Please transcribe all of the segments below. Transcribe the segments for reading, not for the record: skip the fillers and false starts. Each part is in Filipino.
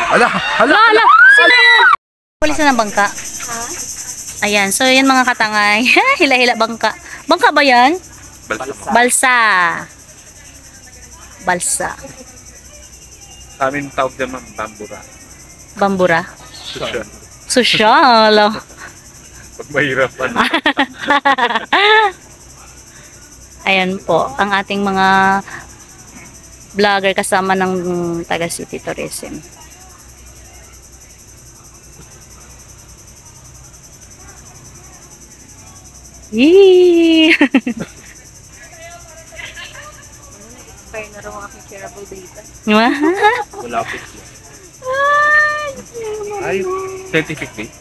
Hala! Hala! Hala! Sino yun? Pulis na ng bangka. Ayan, so yan mga katangay. Hila-hila bangka. Bangka ba yan? Balsa. Balsa. Sa amin tawag naman bambura. Bambura. Susya. Sosyal. Pag mahirapan. Ayan po, ang ating mga vlogger kasama ng taga City Tourism. Yee! Kaya na rin ang aking shareable data. Malapit yan. Ay, scientifically?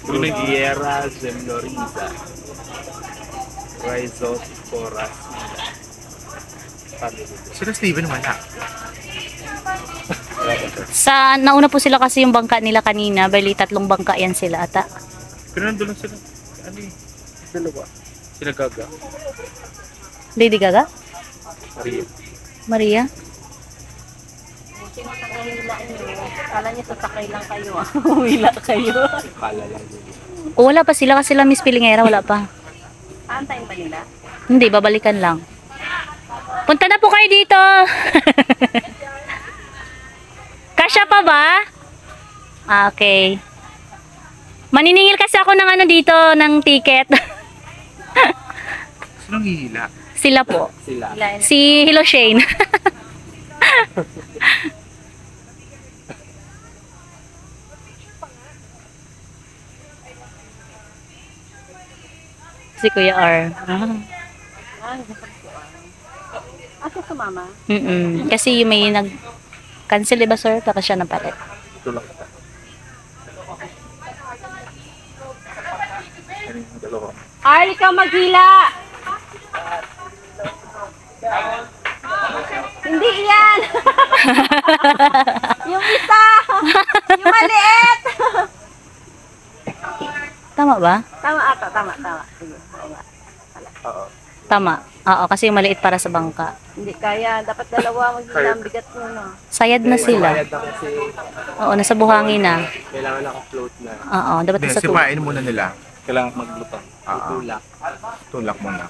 Bruniera Zemloriza Rhizosphoras. Sila Steven naman ha? Sa nauna po sila kasi yung bangka nila kanina, bali 3 bangka yan sila ata. Pero nandun lang sila. Ano eh? Dalawa. Sila Gaga. Lady Gaga? Maria. Maria? Kala niya sasakay lang kayo. Wala kayo. Kala lang din. O wala pa sila kasi sila Miss Pilingera, wala pa. Antayin ba nila? Hindi, babalikan lang. Punta na po kayo dito. Kasya pa ba? Ah, okay. Maniningil kasi ako ng ano dito, ng ticket. Sinong hihila? Sila po. Sila. Si Hello Shane. Si Kuya R. Asa sumama? Kasi may nag-cancel diba sir? Tapos siya napalit. Ito lang kita. Ano yung dalawa? Arl, ikaw maghila! Hindi yan! Yung isa! Yung maliit! Tama ba? Tama ata, tama. Sige, tama. Oo. Tama. Oo, kasi yung maliit para sa bangka. Hindi kaya, dapat dalawa maghila ang bigat mo, no? Sayad na sila. Bayad na kasi Oo, nasa buhangin na. kailangan naka-float na. Oo, dapat Hindi, sa tubig. sipain muna nila. Kailangan maglutang. Tulak. Tulak muna.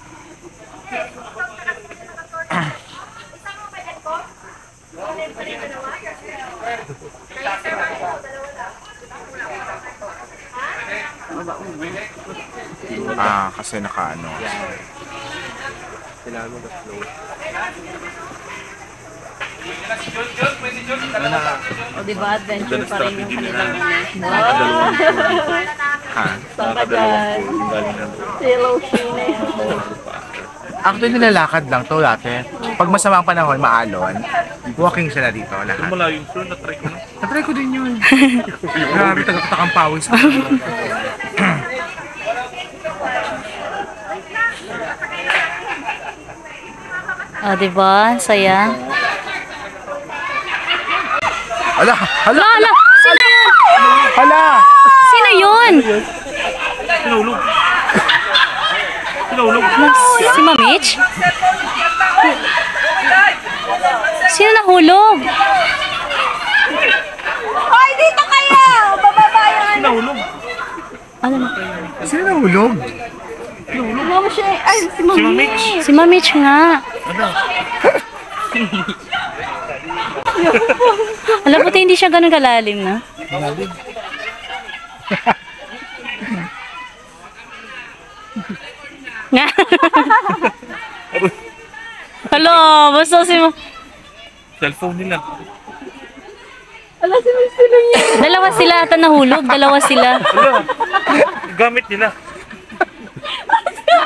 Kasi nakaano. Kailangan mo na-float. O diba, adventure pa rin yung kanilang Ha? Sakagan. Hello, Shine. Actually, nilalakad lang to dati. Pag masama ang panahon, maalon, walking sila dito lahat. Malayo sir, na-try ko na. Natry ko din yun. Grabe, tagatakang pawis. Diba? Saya. Hala! Hala! Hala! Sino yun? Hala! Sino yun? Sinulog. Si Mamich? Sino nahulog? Hoy, dito kayo! Bababa yan! Sinulog. Ano na? Sino nahulog? Mama siya, ay, si Mami. Si Mamich nga. Alam mo, hindi siya ganun kalalim na. Nga. Hello, basta si Cellphone nila. Ala, si Mr. lang yan. Dalawa sila ata nahulog, dalawa sila. Gamit nila.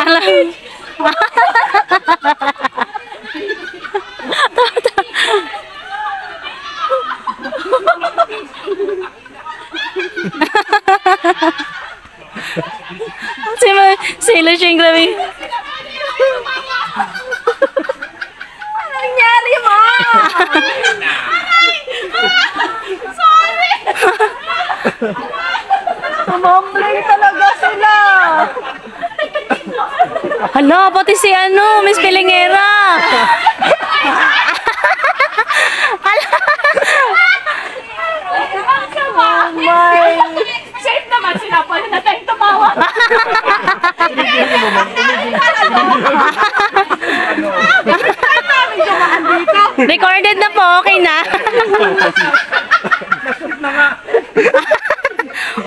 Alam. si Lucian, grabe. Ano nangyari mo? Sorry! Tumambling talaga sila. Hala, pati si ano, Miss Pilingera. Hala. okay na.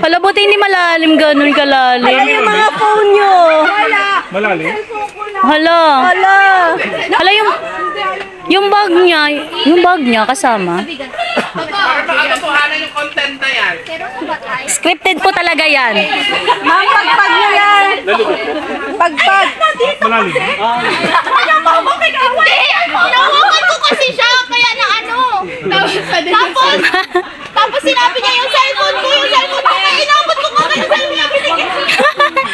Wala, buti hindi malalim, ganun kalalim. Ay, yung mga phone nyo. Malalim? Hala. Hala, yung bag niya kasama. Scripted po talaga yan. Ma'am, pagpag nyo yan. Pagpag. Malalim? Hindi! Nawakan ko kasi siya, kaya na ano. Tapos sinabi niya yung cellphone ko, kaya inabot ko nga yung cellphone niya binigyan.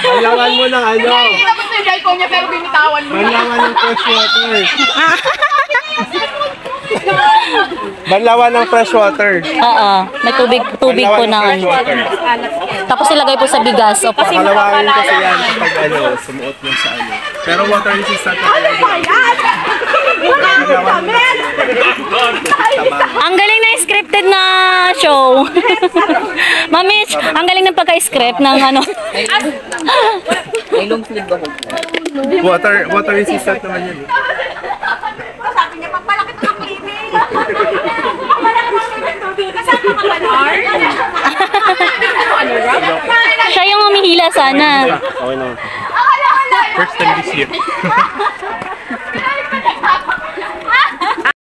Manlangan mo ng ano. Inabot na yung cellphone niya pero binitawan mo. Manlangan ng fresh water. Manlawan ng fresh water. Oo, may tubig po Manlawan na ng fresh ano. water. Tapos ilagay po sa bigas. Opo. Pakalawangin kasi yan pag ano, sumuot mo sa ano. Pero water resistant na Ang galing na scripted na show. Mamis, ang galing ng pagka-script ng ano. water resistant naman yun. Sabi niya, pagpalaki ko ng baby. Pagpalaki ko ng baby. Kasama ka ba, Lord? Siya yung humihila sana. Okay na. First time this year.